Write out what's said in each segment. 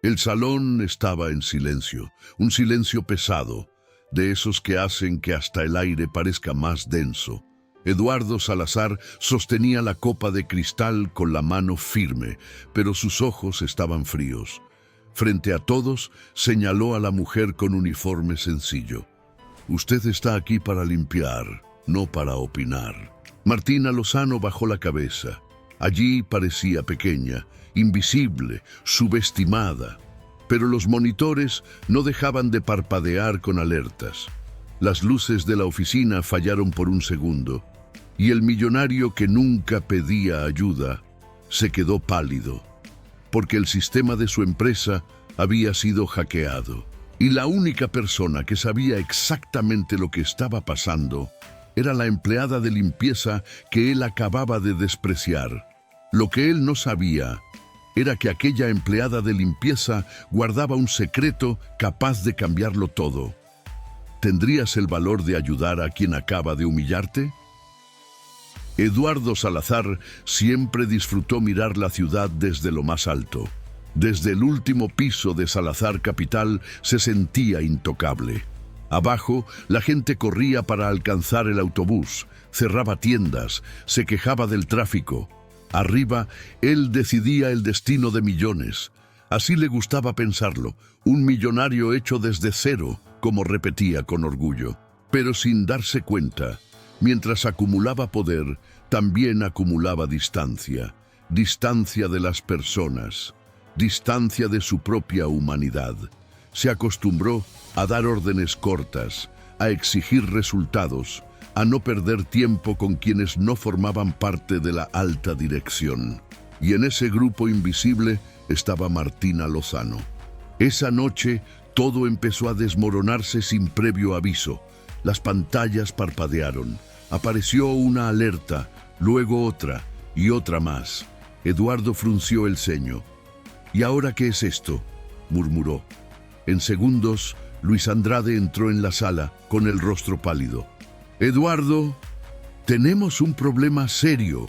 El salón estaba en silencio, un silencio pesado, de esos que hacen que hasta el aire parezca más denso. Eduardo Salazar sostenía la copa de cristal con la mano firme, pero sus ojos estaban fríos. Frente a todos, señaló a la mujer con uniforme sencillo. Usted está aquí para limpiar, no para opinar. Martina Lozano bajó la cabeza. Allí parecía pequeña, invisible, subestimada. Pero los monitores no dejaban de parpadear con alertas. Las luces de la oficina fallaron por un segundo, y el millonario que nunca pedía ayuda se quedó pálido, porque el sistema de su empresa había sido hackeado. Y la única persona que sabía exactamente lo que estaba pasando era la empleada de limpieza que él acababa de despreciar. Lo que él no sabía era que aquella empleada de limpieza guardaba un secreto capaz de cambiarlo todo. ¿Tendrías el valor de ayudar a quien acaba de humillarte? Eduardo Salazar siempre disfrutó mirar la ciudad desde lo más alto. Desde el último piso de Salazar Capital se sentía intocable. Abajo, la gente corría para alcanzar el autobús, cerraba tiendas, se quejaba del tráfico. Arriba, él decidía el destino de millones. Así le gustaba pensarlo, un millonario hecho desde cero, como repetía con orgullo. Pero sin darse cuenta, mientras acumulaba poder, también acumulaba distancia. Distancia de las personas, distancia de su propia humanidad. Se acostumbró a dar órdenes cortas, a exigir resultados, a no perder tiempo con quienes no formaban parte de la alta dirección. Y en ese grupo invisible estaba Martina Lozano. Esa noche todo empezó a desmoronarse sin previo aviso. Las pantallas parpadearon. Apareció una alerta, luego otra y otra más. Eduardo frunció el ceño. ¿Y ahora qué es esto?, murmuró. En segundos, Luis Andrade entró en la sala con el rostro pálido. Eduardo, tenemos un problema serio.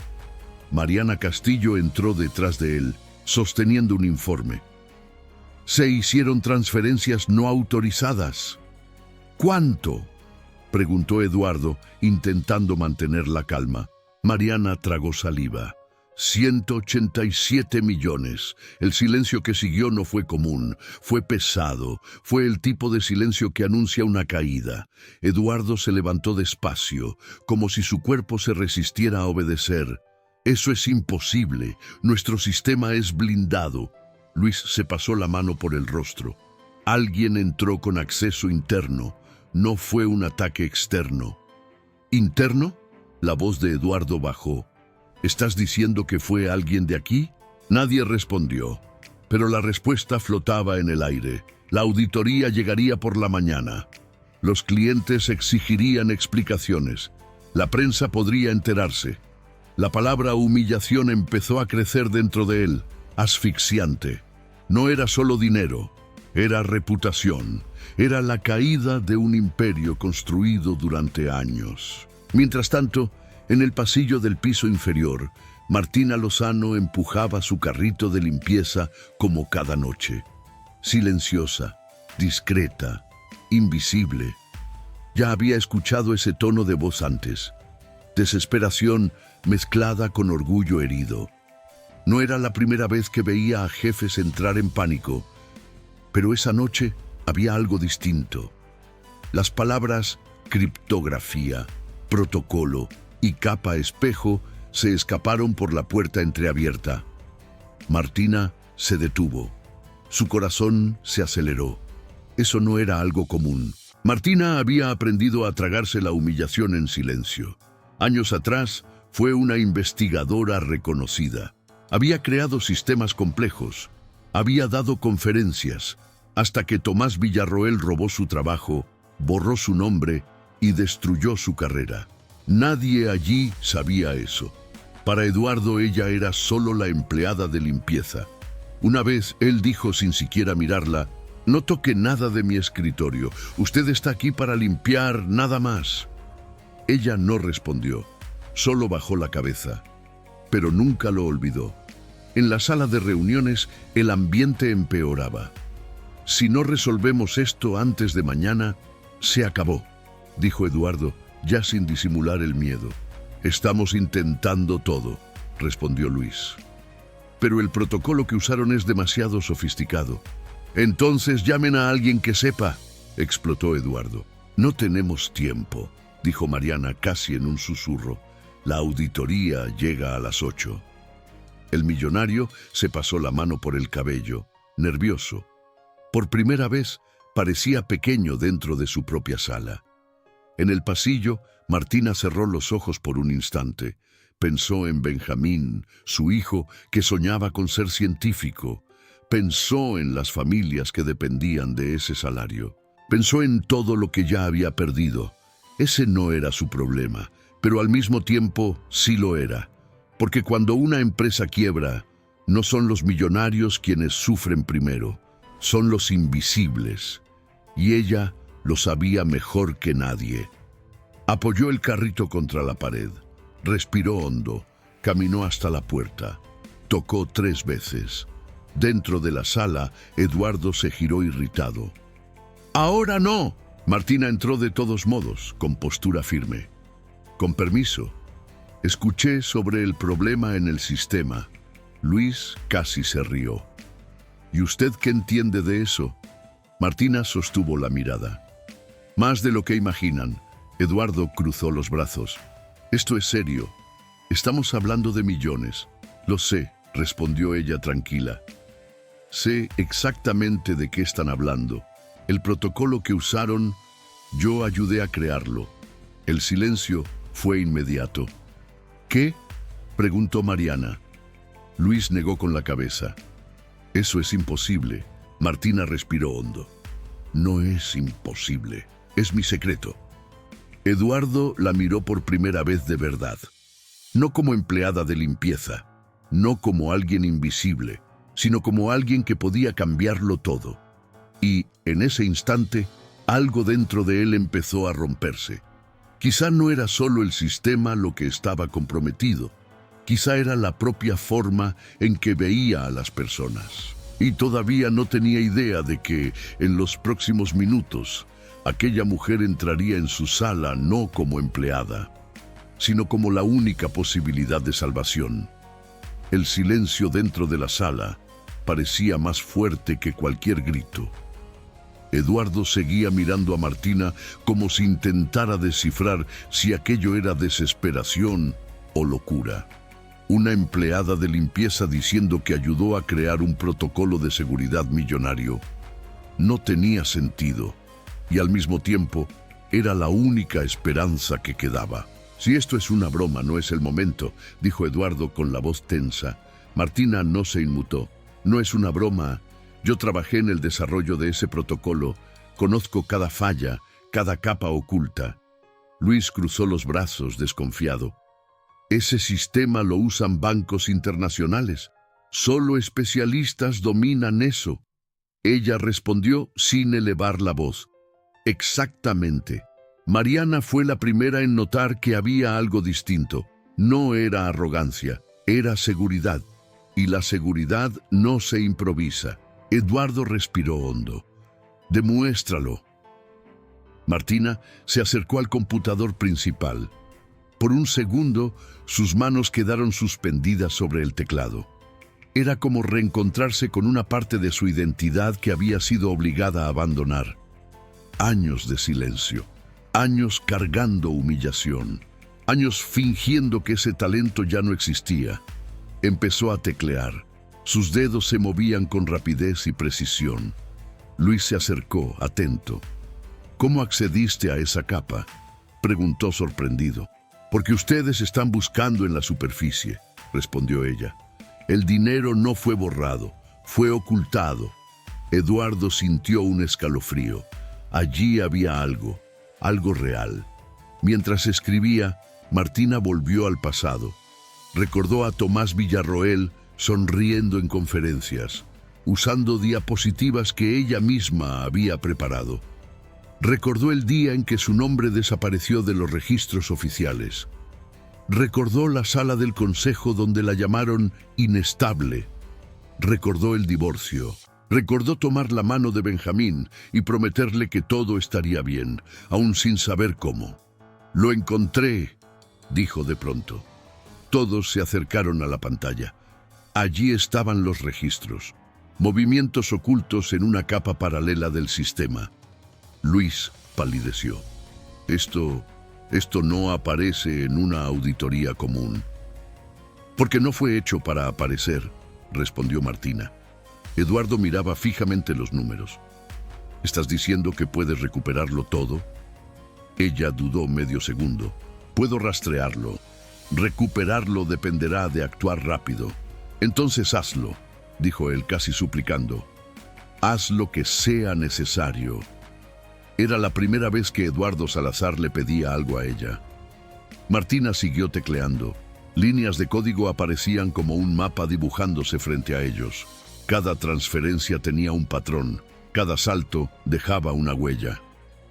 Mariana Castillo entró detrás de él, sosteniendo un informe. Se hicieron transferencias no autorizadas. ¿Cuánto?, preguntó Eduardo, intentando mantener la calma. Mariana tragó saliva. 187 millones. El silencio que siguió no fue común, fue pesado, fue el tipo de silencio que anuncia una caída. Eduardo se levantó despacio, como si su cuerpo se resistiera a obedecer. Eso es imposible, nuestro sistema es blindado. Luis se pasó la mano por el rostro. Alguien entró con acceso interno, no fue un ataque externo. ¿Interno? La voz de Eduardo bajó. ¿Estás diciendo que fue alguien de aquí? Nadie respondió, pero la respuesta flotaba en el aire. La auditoría llegaría por la mañana. Los clientes exigirían explicaciones. La prensa podría enterarse. La palabra humillación empezó a crecer dentro de él, asfixiante. No era solo dinero, era reputación. Era la caída de un imperio construido durante años. Mientras tanto, en el pasillo del piso inferior, Martina Lozano empujaba su carrito de limpieza como cada noche. Silenciosa, discreta, invisible. Ya había escuchado ese tono de voz antes. Desesperación mezclada con orgullo herido. No era la primera vez que veía a jefes entrar en pánico, pero esa noche había algo distinto. Las palabras criptografía, protocolo y capa espejo se escaparon por la puerta entreabierta. Martina se detuvo. Su corazón se aceleró. Eso no era algo común. Martina había aprendido a tragarse la humillación en silencio. Años atrás, fue una investigadora reconocida. Había creado sistemas complejos. Había dado conferencias, hasta que Tomás Villarroel robó su trabajo, borró su nombre y destruyó su carrera. Nadie allí sabía eso. Para Eduardo ella era solo la empleada de limpieza. Una vez él dijo sin siquiera mirarla: «No toque nada de mi escritorio. Usted está aquí para limpiar, nada más». Ella no respondió, solo bajó la cabeza, pero nunca lo olvidó. En la sala de reuniones el ambiente empeoraba. «Si no resolvemos esto antes de mañana, se acabó», dijo Eduardo, ya sin disimular el miedo. «Estamos intentando todo», respondió Luis. «Pero el protocolo que usaron es demasiado sofisticado». «Entonces llamen a alguien que sepa», explotó Eduardo. «No tenemos tiempo», dijo Mariana casi en un susurro. «La auditoría llega a las 8». El millonario se pasó la mano por el cabello, nervioso. Por primera vez parecía pequeño dentro de su propia sala. En el pasillo, Martina cerró los ojos por un instante. Pensó en Benjamín, su hijo, que soñaba con ser científico. Pensó en las familias que dependían de ese salario. Pensó en todo lo que ya había perdido. Ese no era su problema, pero al mismo tiempo sí lo era. Porque cuando una empresa quiebra, no son los millonarios quienes sufren primero, son los invisibles. Y ella lo sabía mejor que nadie. Apoyó el carrito contra la pared, respiró hondo, caminó hasta la puerta, tocó 3 veces. Dentro de la sala, Eduardo se giró irritado. «¡Ahora no!». Martina entró de todos modos, con postura firme. «Con permiso. Escuché sobre el problema en el sistema». Luis casi se rió. «¿Y usted qué entiende de eso?». Martina sostuvo la mirada. «Más de lo que imaginan». Eduardo cruzó los brazos. «Esto es serio. Estamos hablando de millones». «Lo sé», respondió ella tranquila. «Sé exactamente de qué están hablando. El protocolo que usaron, yo ayudé a crearlo». El silencio fue inmediato. «¿Qué?», preguntó Mariana. Luis negó con la cabeza. «Eso es imposible». Martina respiró hondo. «No es imposible. Es mi secreto». Eduardo la miró por primera vez de verdad. No como empleada de limpieza, no como alguien invisible, sino como alguien que podía cambiarlo todo. Y, en ese instante, algo dentro de él empezó a romperse. Quizá no era solo el sistema lo que estaba comprometido, quizá era la propia forma en que veía a las personas. Y todavía no tenía idea de que, en los próximos minutos, aquella mujer entraría en su sala no como empleada, sino como la única posibilidad de salvación. El silencio dentro de la sala parecía más fuerte que cualquier grito. Eduardo seguía mirando a Martina como si intentara descifrar si aquello era desesperación o locura. Una empleada de limpieza diciendo que ayudó a crear un protocolo de seguridad millonario. No tenía sentido, y al mismo tiempo era la única esperanza que quedaba. «Si esto es una broma, no es el momento», dijo Eduardo con la voz tensa. Martina no se inmutó. «No es una broma. Yo trabajé en el desarrollo de ese protocolo. Conozco cada falla, cada capa oculta». Luis cruzó los brazos, desconfiado. «Ese sistema lo usan bancos internacionales. Solo especialistas dominan eso». Ella respondió sin elevar la voz. «Exactamente». Mariana fue la primera en notar que había algo distinto. No era arrogancia, era seguridad. Y la seguridad no se improvisa. Eduardo respiró hondo. «Demuéstralo». Martina se acercó al computador principal. Por un segundo, sus manos quedaron suspendidas sobre el teclado. Era como reencontrarse con una parte de su identidad que había sido obligada a abandonar. Años de silencio. Años cargando humillación, años fingiendo que ese talento ya no existía. Empezó a teclear. Sus dedos se movían con rapidez y precisión. Luis se acercó, atento. «¿Cómo accediste a esa capa?», preguntó sorprendido. «Porque ustedes están buscando en la superficie», respondió ella. «El dinero no fue borrado, fue ocultado». Eduardo sintió un escalofrío. Allí había algo real. Mientras escribía, Martina volvió al pasado. Recordó a Tomás Villarroel sonriendo en conferencias, usando diapositivas que ella misma había preparado. Recordó el día en que su nombre desapareció de los registros oficiales. Recordó la sala del consejo donde la llamaron inestable. Recordó el divorcio. Recordó tomar la mano de Benjamín y prometerle que todo estaría bien, aún sin saber cómo. «Lo encontré», dijo de pronto. Todos se acercaron a la pantalla. Allí estaban los registros, movimientos ocultos en una capa paralela del sistema. Luis palideció. Esto no aparece en una auditoría común. «Porque no fue hecho para aparecer», respondió Martina. Eduardo miraba fijamente los números. «¿Estás diciendo que puedes recuperarlo todo?» Ella dudó medio segundo. «Puedo rastrearlo. Recuperarlo dependerá de actuar rápido». «Entonces hazlo», dijo él casi suplicando. «Haz lo que sea necesario». Era la primera vez que Eduardo Salazar le pedía algo a ella. Martina siguió tecleando. Líneas de código aparecían como un mapa dibujándose frente a ellos. Cada transferencia tenía un patrón. Cada salto dejaba una huella.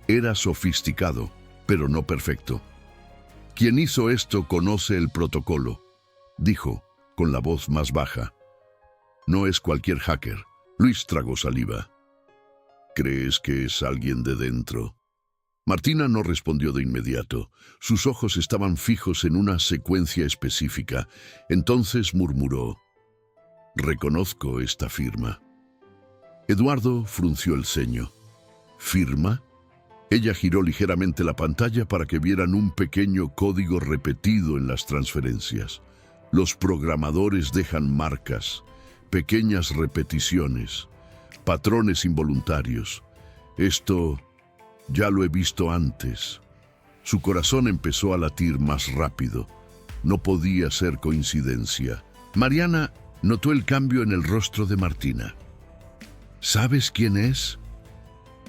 Era sofisticado, pero no perfecto. «Quien hizo esto conoce el protocolo», dijo, con la voz más baja. «No es cualquier hacker». Luis tragó saliva. «¿Crees que es alguien de dentro?» Martina no respondió de inmediato. Sus ojos estaban fijos en una secuencia específica. Entonces murmuró: «Reconozco esta firma». Eduardo frunció el ceño. «¿Firma?» Ella giró ligeramente la pantalla para que vieran un pequeño código repetido en las transferencias. Los programadores dejan marcas, pequeñas repeticiones, patrones involuntarios. «Esto ya lo he visto antes». Su corazón empezó a latir más rápido. No podía ser coincidencia. Mariana notó el cambio en el rostro de Martina. «¿Sabes quién es?»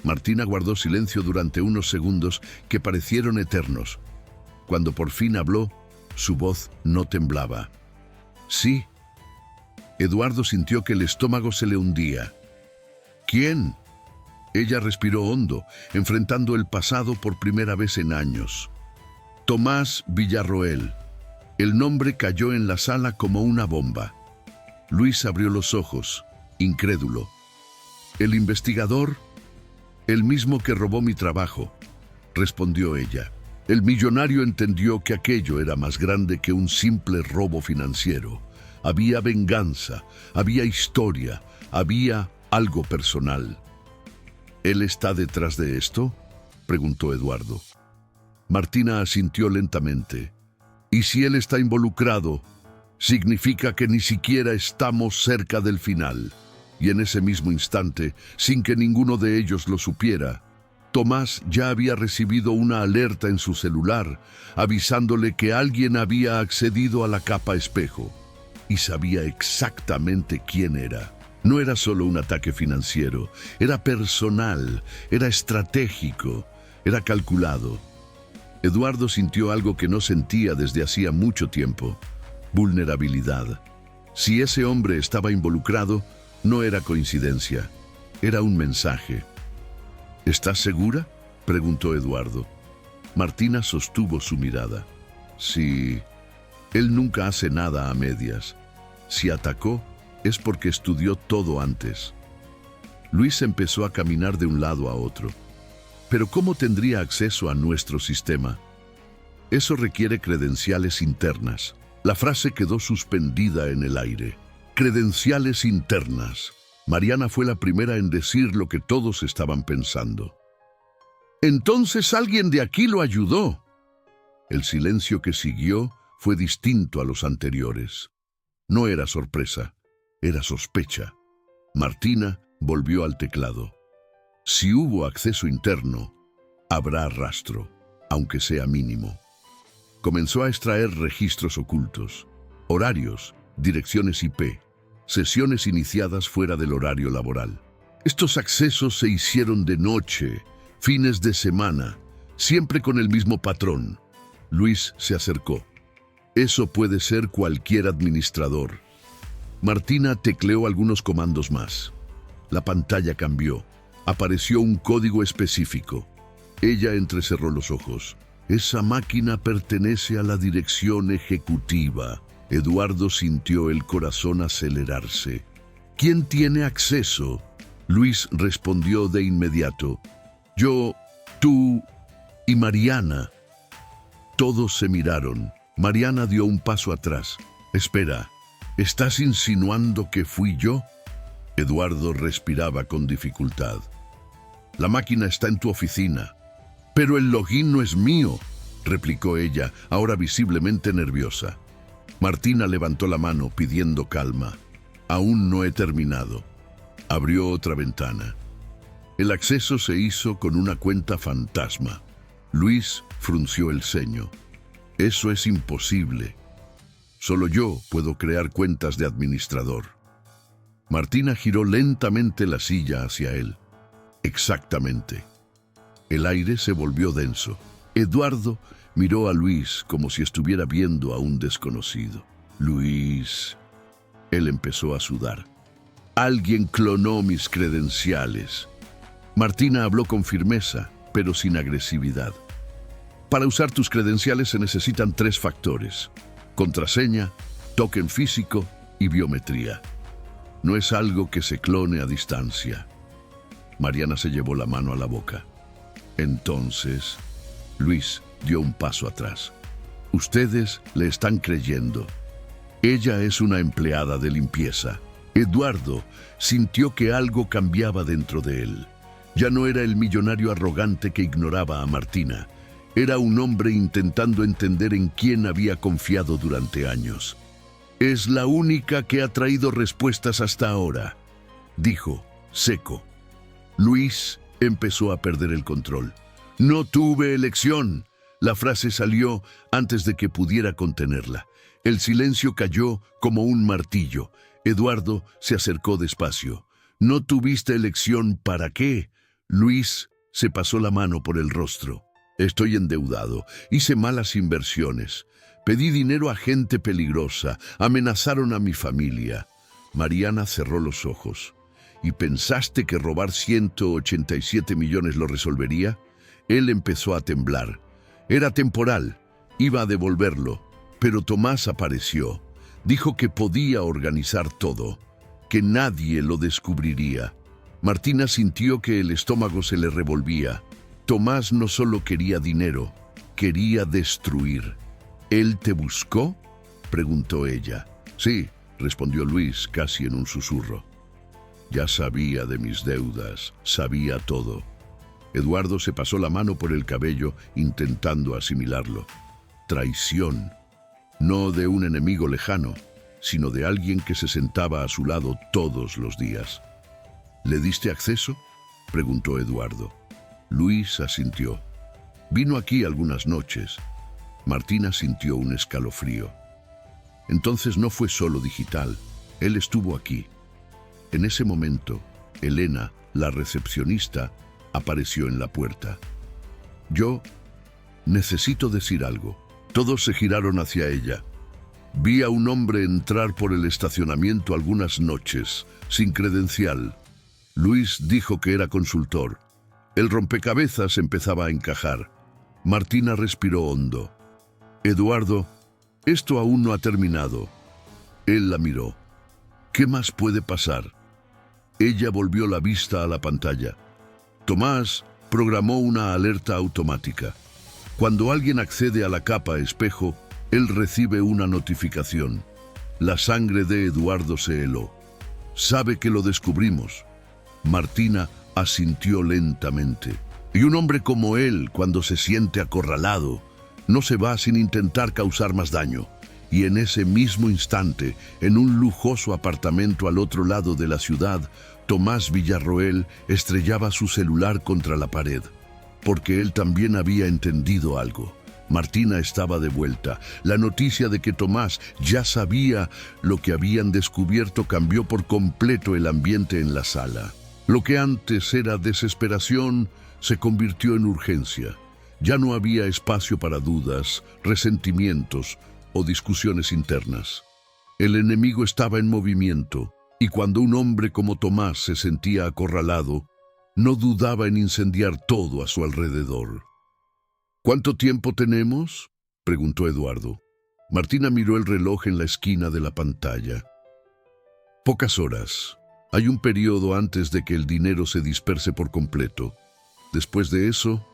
Martina guardó silencio durante unos segundos que parecieron eternos. Cuando por fin habló, su voz no temblaba. «Sí». Eduardo sintió que el estómago se le hundía. «¿Quién?» Ella respiró hondo, enfrentando el pasado por primera vez en años. «Tomás Villarroel». El nombre cayó en la sala como una bomba. Luis abrió los ojos, incrédulo. «¿El investigador?» «El mismo que robó mi trabajo», respondió ella. El millonario entendió que aquello era más grande que un simple robo financiero. Había venganza, había historia, había algo personal. «¿Él está detrás de esto?», preguntó Eduardo. Martina asintió lentamente. «Y si él está involucrado, significa que ni siquiera estamos cerca del final». Y en ese mismo instante, sin que ninguno de ellos lo supiera, Tomás ya había recibido una alerta en su celular, avisándole que alguien había accedido a la capa espejo. Y sabía exactamente quién era. No era solo un ataque financiero, era personal, era estratégico, era calculado. Eduardo sintió algo que no sentía desde hacía mucho tiempo: vulnerabilidad. Si ese hombre estaba involucrado, no era coincidencia, era un mensaje. «¿Estás segura?», preguntó Eduardo. Martina sostuvo su mirada. «Sí, él nunca hace nada a medias. Si atacó, es porque estudió todo antes». Luis empezó a caminar de un lado a otro. «¿Pero cómo tendría acceso a nuestro sistema?». «Eso requiere credenciales internas». La frase quedó suspendida en el aire. «Credenciales internas». Mariana fue la primera en decir lo que todos estaban pensando. «Entonces alguien de aquí lo ayudó». El silencio que siguió fue distinto a los anteriores. No era sorpresa, era sospecha. Martina volvió al teclado. Si hubo acceso interno, habrá rastro, aunque sea mínimo. Comenzó a extraer registros ocultos, horarios, direcciones IP, sesiones iniciadas fuera del horario laboral. Estos accesos se hicieron de noche, fines de semana, siempre con el mismo patrón. Luis se acercó. «Eso puede ser cualquier administrador». Martina tecleó algunos comandos más. La pantalla cambió. Apareció un código específico. Ella entrecerró los ojos. Esa máquina pertenece a la dirección ejecutiva. Eduardo sintió el corazón acelerarse. ¿Quién tiene acceso? Luis respondió de inmediato. Yo, tú y Mariana. Todos se miraron. Mariana dio un paso atrás. Espera, ¿estás insinuando que fui yo? Eduardo respiraba con dificultad. La máquina está en tu oficina. Pero el login no es mío, replicó ella, ahora visiblemente nerviosa. Martina levantó la mano pidiendo calma. Aún no he terminado. Abrió otra ventana. El acceso se hizo con una cuenta fantasma. Luis frunció el ceño. Eso es imposible. Solo yo puedo crear cuentas de administrador. Martina giró lentamente la silla hacia él. Exactamente. El aire se volvió denso. Eduardo miró a Luis como si estuviera viendo a un desconocido. Luis. Él empezó a sudar. Alguien clonó mis credenciales. Martina habló con firmeza, pero sin agresividad. Para usar tus credenciales se necesitan 3 factores: contraseña, token físico y biometría. No es algo que se clone a distancia. Mariana se llevó la mano a la boca. Entonces, Luis dio un paso atrás. Ustedes le están creyendo. Ella es una empleada de limpieza. Eduardo sintió que algo cambiaba dentro de él. Ya no era el millonario arrogante que ignoraba a Martina. Era un hombre intentando entender en quién había confiado durante años. Es la única que ha traído respuestas hasta ahora, dijo, seco. Luis empezó a perder el control. No tuve elección. La frase salió antes de que pudiera contenerla. El silencio cayó como un martillo. Eduardo se acercó despacio. ¿No tuviste elección para qué? Luis se pasó la mano por el rostro. Estoy endeudado. Hice malas inversiones. Pedí dinero a gente peligrosa. Amenazaron a mi familia. Mariana cerró los ojos. ¿Y pensaste que robar 187 millones lo resolvería? Él empezó a temblar. Era temporal. Iba a devolverlo. Pero Tomás apareció. Dijo que podía organizar todo, que nadie lo descubriría. Martina sintió que el estómago se le revolvía. Tomás no solo quería dinero, quería destruir. ¿Él te buscó?, preguntó ella. Sí, respondió Luis casi en un susurro. Ya sabía de mis deudas, sabía todo. Eduardo se pasó la mano por el cabello intentando asimilarlo. Traición. No de un enemigo lejano, sino de alguien que se sentaba a su lado todos los días. ¿Le diste acceso?, preguntó Eduardo. Luis asintió. Vino aquí algunas noches. Martina sintió un escalofrío. Entonces no fue solo digital, él estuvo aquí. En ese momento, Elena, la recepcionista, apareció en la puerta. Yo necesito decir algo. Todos se giraron hacia ella. Vi a un hombre entrar por el estacionamiento algunas noches, sin credencial. Luis dijo que era consultor. El rompecabezas empezaba a encajar. Martina respiró hondo. Eduardo, esto aún no ha terminado. Él la miró. ¿Qué más puede pasar? Ella volvió la vista a la pantalla. Tomás programó una alerta automática. Cuando alguien accede a la capa espejo, él recibe una notificación. La sangre de Eduardo se heló. Sabe que lo descubrimos. Martina asintió lentamente. Y un hombre como él, cuando se siente acorralado, no se va sin intentar causar más daño. Y en ese mismo instante, en un lujoso apartamento al otro lado de la ciudad, Tomás Villarroel estrellaba su celular contra la pared. Porque él también había entendido algo. Martina estaba de vuelta. La noticia de que Tomás ya sabía lo que habían descubierto cambió por completo el ambiente en la sala. Lo que antes era desesperación se convirtió en urgencia. Ya no había espacio para dudas, resentimientos o discusiones internas. El enemigo estaba en movimiento, y cuando un hombre como Tomás se sentía acorralado, no dudaba en incendiar todo a su alrededor. ¿Cuánto tiempo tenemos?, preguntó Eduardo. Martina miró el reloj en la esquina de la pantalla. Pocas horas. Hay un periodo antes de que el dinero se disperse por completo. Después de eso,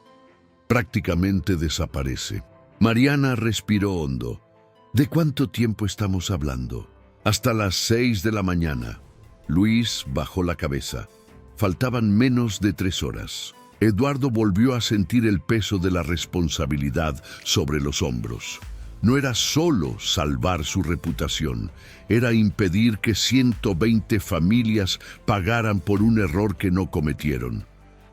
prácticamente desaparece. Mariana respiró hondo. ¿De cuánto tiempo estamos hablando? Hasta las 6 de la mañana. Luis bajó la cabeza. Faltaban menos de 3 horas. Eduardo volvió a sentir el peso de la responsabilidad sobre los hombros. No era solo salvar su reputación, era impedir que 120 familias pagaran por un error que no cometieron.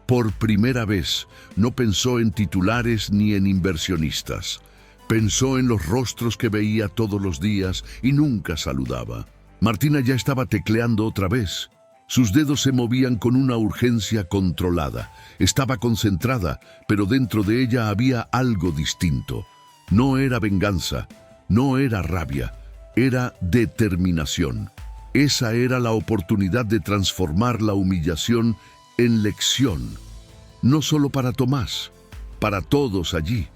Por primera vez, no pensó en titulares ni en inversionistas. Pensó en los rostros que veía todos los días y nunca saludaba. Martina ya estaba tecleando otra vez. Sus dedos se movían con una urgencia controlada. Estaba concentrada, pero dentro de ella había algo distinto. No era venganza, no era rabia, era determinación. Esa era la oportunidad de transformar la humillación en lección. No solo para Tomás, para todos allí.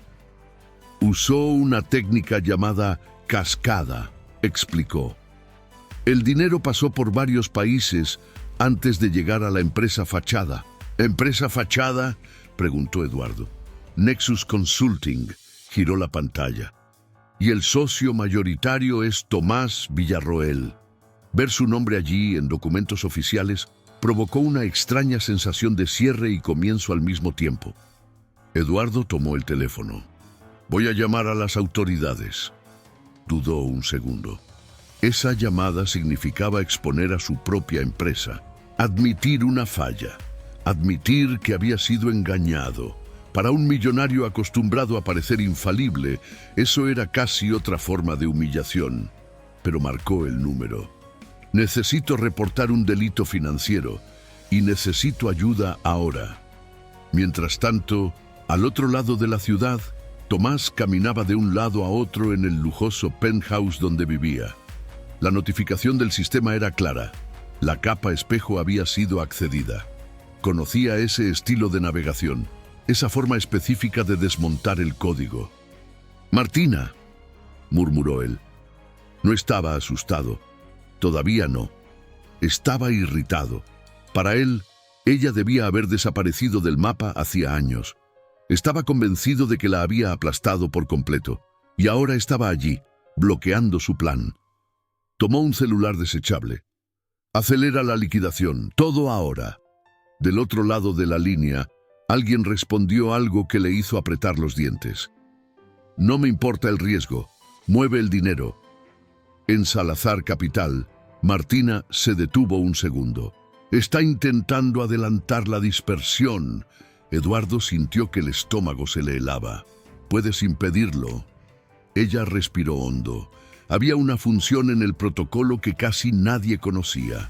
Usó una técnica llamada cascada, explicó. El dinero pasó por varios países antes de llegar a la empresa fachada. ¿Empresa fachada?, preguntó Eduardo. Nexus Consulting. Giró la pantalla. Y el socio mayoritario es Tomás Villarroel. Ver su nombre allí en documentos oficiales provocó una extraña sensación de cierre y comienzo al mismo tiempo. Eduardo tomó el teléfono. Voy a llamar a las autoridades. Dudó un segundo. Esa llamada significaba exponer a su propia empresa, admitir una falla, admitir que había sido engañado. Para un millonario acostumbrado a parecer infalible, eso era casi otra forma de humillación. Pero marcó el número. Necesito reportar un delito financiero y necesito ayuda ahora. Mientras tanto, al otro lado de la ciudad, Tomás caminaba de un lado a otro en el lujoso penthouse donde vivía. La notificación del sistema era clara. La capa espejo había sido accedida. Conocía ese estilo de navegación. Esa forma específica de desmontar el código. «Martina», murmuró él. No estaba asustado. Todavía no. Estaba irritado. Para él, ella debía haber desaparecido del mapa hacía años. Estaba convencido de que la había aplastado por completo. Y ahora estaba allí, bloqueando su plan. Tomó un celular desechable. «Acelera la liquidación. Todo ahora». Del otro lado de la línea, alguien respondió algo que le hizo apretar los dientes. «No me importa el riesgo. Mueve el dinero». En Salazar Capital, Martina se detuvo un segundo. «Está intentando adelantar la dispersión». Eduardo sintió que el estómago se le helaba. «¿Puedes impedirlo?». Ella respiró hondo. Había una función en el protocolo que casi nadie conocía.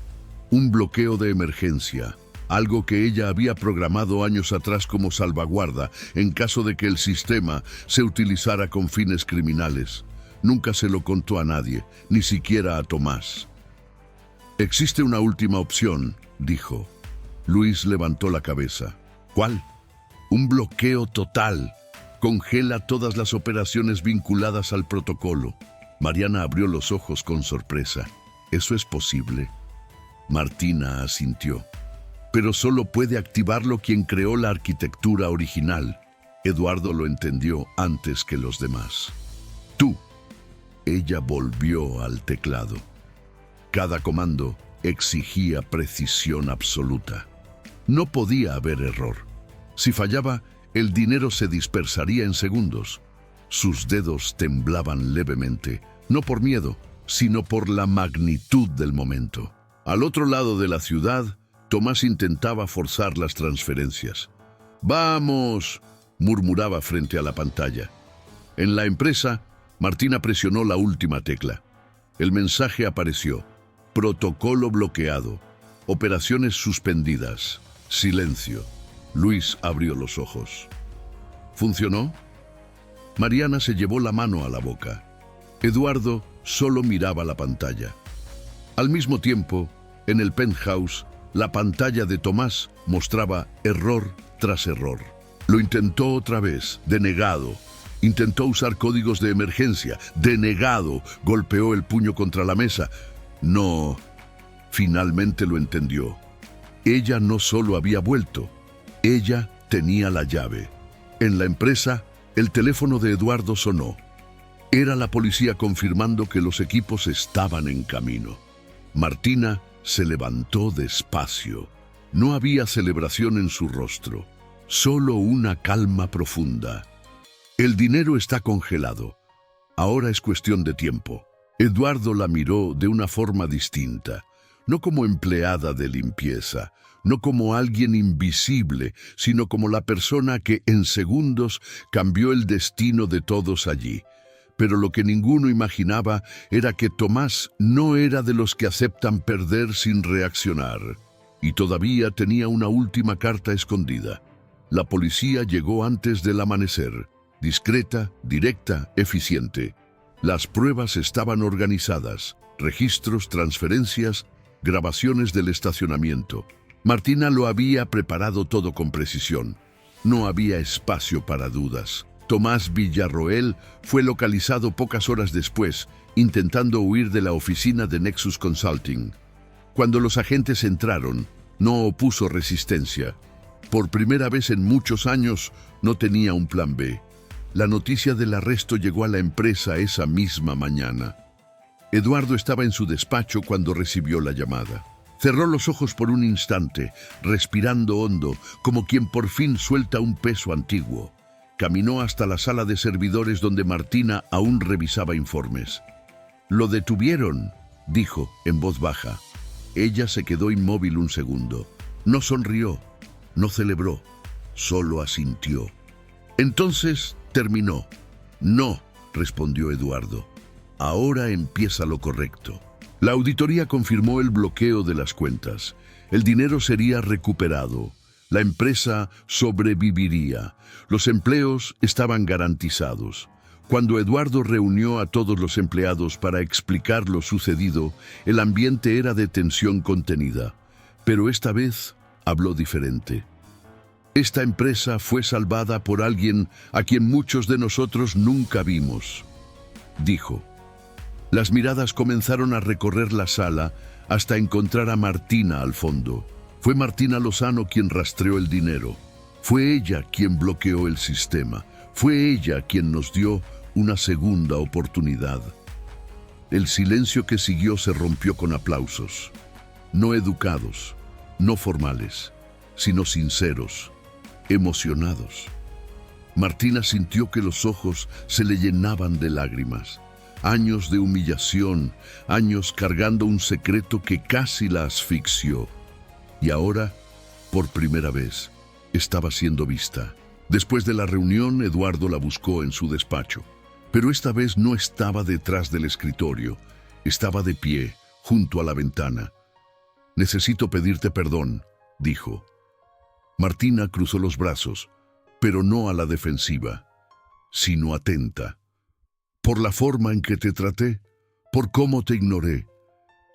Un bloqueo de emergencia. Algo que ella había programado años atrás como salvaguarda en caso de que el sistema se utilizara con fines criminales. Nunca se lo contó a nadie, ni siquiera a Tomás. «Existe una última opción», dijo. Luis levantó la cabeza. «¿Cuál?». «Un bloqueo total. Congela todas las operaciones vinculadas al protocolo». Mariana abrió los ojos con sorpresa. «¿Eso es posible?». Martina asintió. «Pero solo puede activarlo quien creó la arquitectura original». Eduardo lo entendió antes que los demás. «Tú». Ella volvió al teclado. Cada comando exigía precisión absoluta. No podía haber error. Si fallaba, el dinero se dispersaría en segundos. Sus dedos temblaban levemente, no por miedo, sino por la magnitud del momento. Al otro lado de la ciudad, Tomás intentaba forzar las transferencias. «¡Vamos!», murmuraba frente a la pantalla. En la empresa, Martina presionó la última tecla. El mensaje apareció. «Protocolo bloqueado. Operaciones suspendidas. Silencio». Luis abrió los ojos. ¿Funcionó? Mariana se llevó la mano a la boca. Eduardo solo miraba la pantalla. Al mismo tiempo, en el penthouse, la pantalla de Tomás mostraba error tras error. Lo intentó otra vez, denegado. Intentó usar códigos de emergencia, denegado. Golpeó el puño contra la mesa. No, finalmente lo entendió. Ella no solo había vuelto, ella tenía la llave. En la empresa, el teléfono de Eduardo sonó. Era la policía confirmando que los equipos estaban en camino. Martina se levantó despacio. No había celebración en su rostro, solo una calma profunda. El dinero está congelado. Ahora es cuestión de tiempo. Eduardo la miró de una forma distinta, no como empleada de limpieza, no como alguien invisible, sino como la persona que en segundos cambió el destino de todos allí. Pero lo que ninguno imaginaba era que Tomás no era de los que aceptan perder sin reaccionar. Y todavía tenía una última carta escondida. La policía llegó antes del amanecer. Discreta, directa, eficiente. Las pruebas estaban organizadas. Registros, transferencias, grabaciones del estacionamiento. Martina lo había preparado todo con precisión. No había espacio para dudas. Tomás Villarroel fue localizado pocas horas después, intentando huir de la oficina de Nexus Consulting. Cuando los agentes entraron, no opuso resistencia. Por primera vez en muchos años, no tenía un plan B. La noticia del arresto llegó a la empresa esa misma mañana. Eduardo estaba en su despacho cuando recibió la llamada. Cerró los ojos por un instante, respirando hondo, como quien por fin suelta un peso antiguo. Caminó hasta la sala de servidores donde Martina aún revisaba informes. «Lo detuvieron», dijo en voz baja. Ella se quedó inmóvil un segundo. No sonrió, no celebró, solo asintió. «Entonces terminó». «No», respondió Eduardo. «Ahora empieza lo correcto». La auditoría confirmó el bloqueo de las cuentas. El dinero sería recuperado. La empresa sobreviviría. Los empleos estaban garantizados. Cuando Eduardo reunió a todos los empleados para explicar lo sucedido, el ambiente era de tensión contenida. Pero esta vez habló diferente. Esta empresa fue salvada por alguien a quien muchos de nosotros nunca vimos, dijo. Las miradas comenzaron a recorrer la sala hasta encontrar a Martina al fondo. Fue Martina Lozano quien rastreó el dinero. Fue ella quien bloqueó el sistema. Fue ella quien nos dio una segunda oportunidad. El silencio que siguió se rompió con aplausos. No educados, no formales, sino sinceros, emocionados. Martina sintió que los ojos se le llenaban de lágrimas. Años de humillación, años cargando un secreto que casi la asfixió. Y ahora, por primera vez, estaba siendo vista. Después de la reunión, Eduardo la buscó en su despacho. Pero esta vez no estaba detrás del escritorio. Estaba de pie, junto a la ventana. «Necesito pedirte perdón», dijo. Martina cruzó los brazos, pero no a la defensiva, sino atenta. «Por la forma en que te traté, por cómo te ignoré.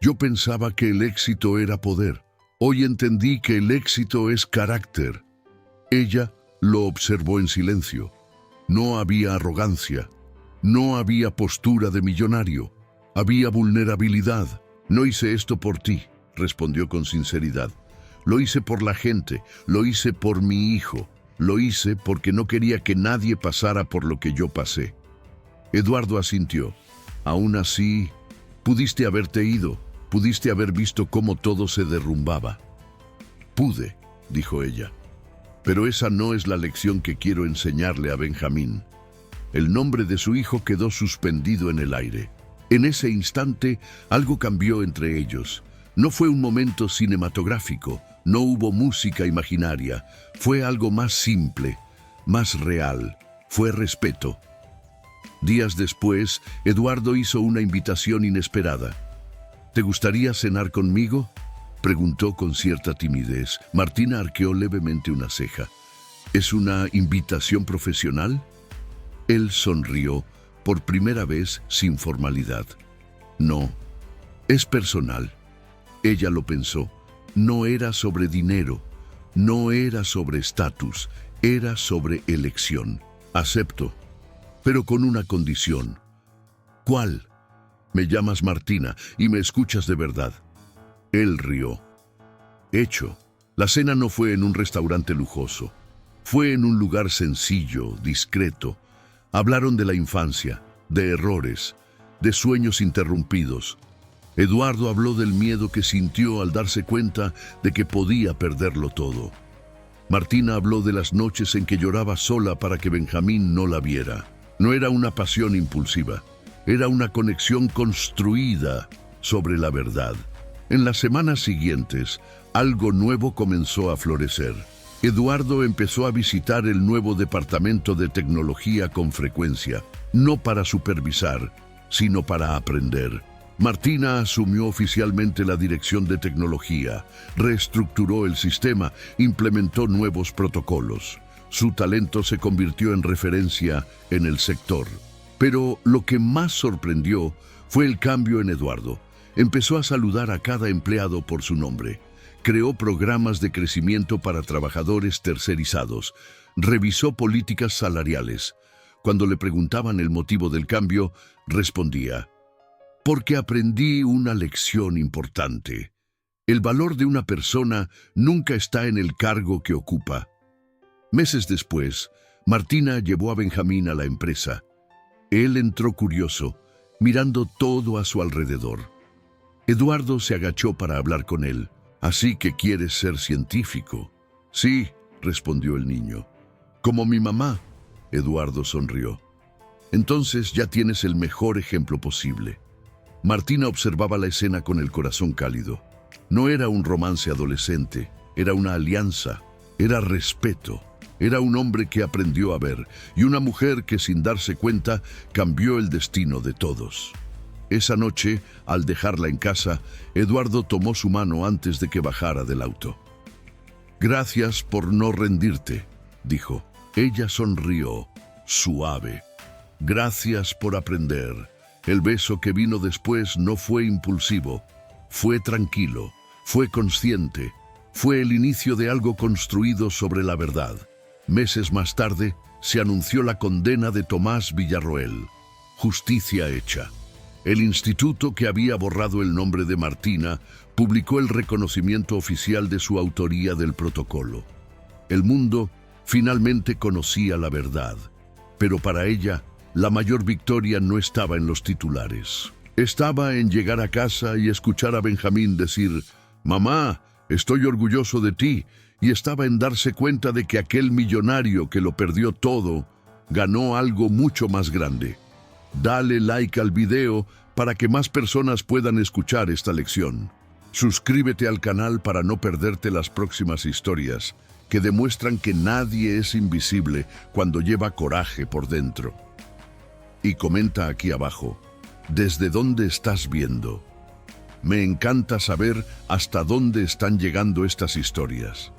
Yo pensaba que el éxito era poder. Hoy entendí que el éxito es carácter». Ella lo observó en silencio. No había arrogancia, no había postura de millonario, había vulnerabilidad. «No hice esto por ti», respondió con sinceridad. «Lo hice por la gente, lo hice por mi hijo, lo hice porque no quería que nadie pasara por lo que yo pasé». Eduardo asintió. «Aún así, pudiste haberte ido, pudiste haber visto cómo todo se derrumbaba». «Pude», dijo ella. «Pero esa no es la lección que quiero enseñarle a Benjamín». El nombre de su hijo quedó suspendido en el aire. En ese instante, algo cambió entre ellos. No fue un momento cinematográfico, no hubo música imaginaria. Fue algo más simple, más real. Fue respeto. Días después, Eduardo hizo una invitación inesperada. «¿Te gustaría cenar conmigo?», preguntó con cierta timidez. Martina arqueó levemente una ceja. «¿Es una invitación profesional?». Él sonrió, por primera vez sin formalidad. «No, es personal». Ella lo pensó. No era sobre dinero, no era sobre estatus, Era sobre elección. Acepto, pero con una condición. ¿Cuál? Me llamas Martina y me escuchas de verdad. Él rió. Hecho. La cena no fue en un restaurante lujoso. Fue en un lugar sencillo, discreto. Hablaron de la infancia, de errores, de sueños interrumpidos. Eduardo habló del miedo que sintió al darse cuenta de que podía perderlo todo. Martina habló de las noches en que lloraba sola para que Benjamín no la viera. No era una pasión impulsiva, era una conexión construida sobre la verdad. En las semanas siguientes, algo nuevo comenzó a florecer. Eduardo empezó a visitar el nuevo departamento de tecnología con frecuencia, no para supervisar, sino para aprender. Martina asumió oficialmente la dirección de tecnología, reestructuró el sistema, implementó nuevos protocolos. Su talento se convirtió en referencia en el sector. Pero lo que más sorprendió fue el cambio en Eduardo. Empezó a saludar a cada empleado por su nombre. Creó programas de crecimiento para trabajadores tercerizados. Revisó políticas salariales. Cuando le preguntaban el motivo del cambio, respondía: porque aprendí una lección importante. El valor de una persona nunca está en el cargo que ocupa. Meses después, Martina llevó a Benjamín a la empresa. Él entró curioso, mirando todo a su alrededor. Eduardo se agachó para hablar con él. «¿Así que quieres ser científico?» «Sí», respondió el niño. «Como mi mamá», Eduardo sonrió. «Entonces ya tienes el mejor ejemplo posible». Martina observaba la escena con el corazón cálido. No era un romance adolescente, era una alianza, era respeto. Era un hombre que aprendió a ver y una mujer que, sin darse cuenta, cambió el destino de todos. Esa noche, al dejarla en casa, Eduardo tomó su mano antes de que bajara del auto. «Gracias por no rendirte», dijo. Ella sonrió, suave. «Gracias por aprender». El beso que vino después no fue impulsivo, fue tranquilo, fue consciente, fue el inicio de algo construido sobre la verdad. Meses más tarde, se anunció la condena de Tomás Villarroel. Justicia hecha. El instituto que había borrado el nombre de Martina publicó el reconocimiento oficial de su autoría del protocolo. El mundo finalmente conocía la verdad, pero para ella, la mayor victoria no estaba en los titulares. Estaba en llegar a casa y escuchar a Benjamín decir: «Mamá, estoy orgulloso de ti», y estaba en darse cuenta de que aquel millonario que lo perdió todo, ganó algo mucho más grande. Dale like al video para que más personas puedan escuchar esta lección. Suscríbete al canal para no perderte las próximas historias, que demuestran que nadie es invisible cuando lleva coraje por dentro. Y comenta aquí abajo, ¿desde dónde estás viendo? Me encanta saber hasta dónde están llegando estas historias.